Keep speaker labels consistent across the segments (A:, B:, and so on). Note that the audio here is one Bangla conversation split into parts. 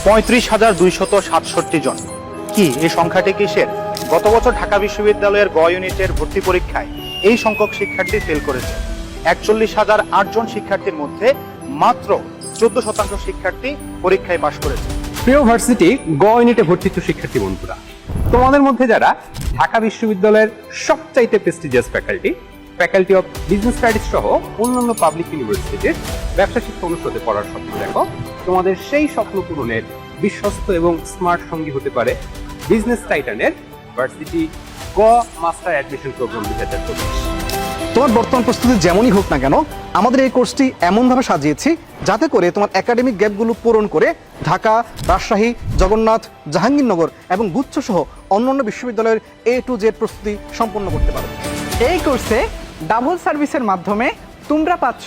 A: 35,267 জন। কি এই সংখ্যাটি কিসের? গত বছর ঢাকা বিশ্ববিদ্যালয়ের গ ইউনিটের ভর্তি পরীক্ষায় এই সংখ্যক শিক্ষার্থী ফেল করেছে। 41,008 জন শিক্ষার্থীর মধ্যে মাত্র 14% শিক্ষার্থী পরীক্ষায় পাশ করেছে।
B: প্রিয় ভার্সিটি গ ইউনিটে ভর্তিত শিক্ষার্থী বন্ধুরা, তোমাদের মধ্যে যারা ঢাকা বিশ্ববিদ্যালয়ের সবচাইতে prestigious faculty of business studies সহ অন্যান্য পাবলিক ইউনিভার্সিটির ব্যবসা শিক্ষা অনুষদে পড়ার স্বপ্ন দেখো, তোমাদের সেই স্বপ্ন পূরণের বিশ্বস্ত এবং স্মার্ট সঙ্গী হতে পারে বিজনেস টাইটানের ভার্সিটি গ মাস্টার অ্যাডমিশন প্রোগ্রাম 2024।
C: তোমার বর্তমান প্রস্তুতি যেমনই হোক না কেন, আমাদের এই কোর্সটি এমনভাবে সাজিয়েছি যাতে করে তোমার একাডেমিক গ্যাপগুলো পূরণ করে ঢাকা, রাজশাহী, জগন্নাথ, জাহাঙ্গীরনগর এবং গুচ্ছ সহ অন্যান্য বিশ্ববিদ্যালয়ের A to Z প্রস্তুতি সম্পন্ন করতে পারো।
D: এই কোর্সে ডাবল সার্ভিসের মাধ্যমে তোমরা পাচ্ছ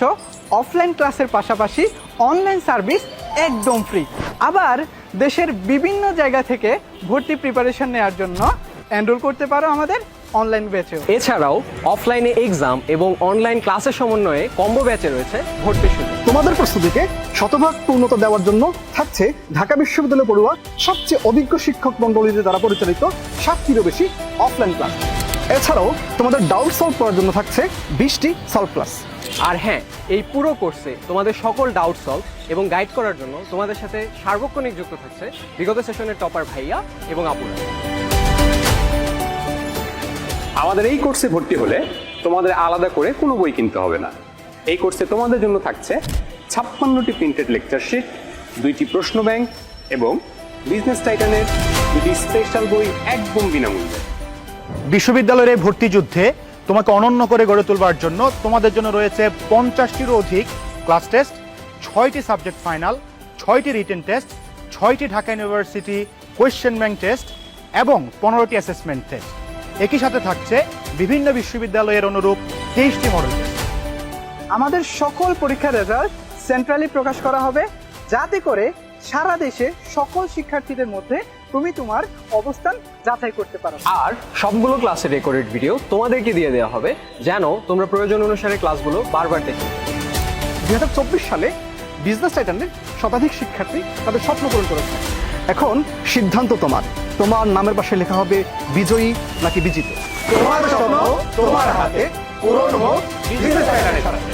D: অফলাইন ক্লাসের পাশাপাশি অনলাইন সার্ভিস একদম ফ্রি। আবার দেশের বিভিন্ন জায়গা থেকে ভর্তি প্রিপারেশন নেওয়ার জন্য এনরোল করতে পারো আমাদের অনলাইন ব্যাচেও।
E: এছাড়াও অফলাইনে এক্সাম এবং অনলাইন ক্লাসের সমন্বয়ে কম্বো ব্যাচে রয়েছে ভর্তি সুযোগ।
C: তোমাদের প্রস্তুতিকে শতভাগ পূর্ণতা দেওয়ার জন্য থাকছে ঢাকা বিশ্ববিদ্যালয় পড়ুয়া সবচেয়ে অভিজ্ঞ শিক্ষক মণ্ডলীদের দ্বারা পরিচালিত 7টিরও বেশি অফলাইন ক্লাস। এছাড়াও তোমাদের ডাউট সলভ করার জন্য থাকছে 20টি সলভ ক্লাস।
E: আর হ্যাঁ, এই পুরো কোর্সে তোমাদের সকল ডাউট সলভ এবং গাইড করার জন্য তোমাদের সাথে সার্বক্ষণিক যুক্ত থাকছে বিগত সেশনের টপার ভাইয়া এবং আপুরা।
B: আমাদের এই কোর্সে ভর্তি হলে তোমাদের আলাদা করে কোনো বই কিনতে হবে না। এই কোর্সে তোমাদের জন্য থাকছে 56টি প্রিন্টেড লেকচার শিট, 2টি প্রশ্ন ব্যাংক এবং বিজনেস টাইটানের 2টি স্পেশাল বই একদম বিনামূল্যে।
A: বিশ্ববিদ্যালয়ের এই ভর্তি যুদ্ধে তোমাকে অনন্য করে গড়ে তোলবার জন্য তোমাদের জন্য রয়েছে 50টিরও অধিক ক্লাস টেস্ট, 6টি সাবজেক্ট ফাইনাল, 6টি রিটেন টেস্ট, 6টি Dhaka university question bank test এবং 15টি অ্যাসেসমেন্ট টেস্ট। একই সাথে থাকছে বিভিন্ন বিশ্ববিদ্যালয়ের অনুরূপ 23টি মডেল টেস্ট।
D: আমাদের সকল পরীক্ষার রেজাল্ট সেন্ট্রালি প্রকাশ করা হবে, যাতে করে সারা দেশে সকল শিক্ষার্থীদের মধ্যে তুমি তোমার অবস্থান যাচাই করতে পারো।
E: আর সবগুলো ক্লাসের রেকর্ডেড ভিডিও তোমাদেরকে দিয়ে দেওয়া হবে, যেন তোমরা প্রয়োজন অনুসারে ক্লাসগুলো বারবার দেখে।
C: 2024 সালে বিজনেস টাইটানের শতাধিক শিক্ষার্থী তাদের স্বপ্ন পূরণ করেছে। এখন সিদ্ধান্ত তোমার। তোমার নামের পাশে লেখা হবে বিজয়ী নাকি বিজিত।
A: তোমার স্বপ্ন তোমার হাতে, পূরণ হোক বিজনেস টাইটানের সাথে।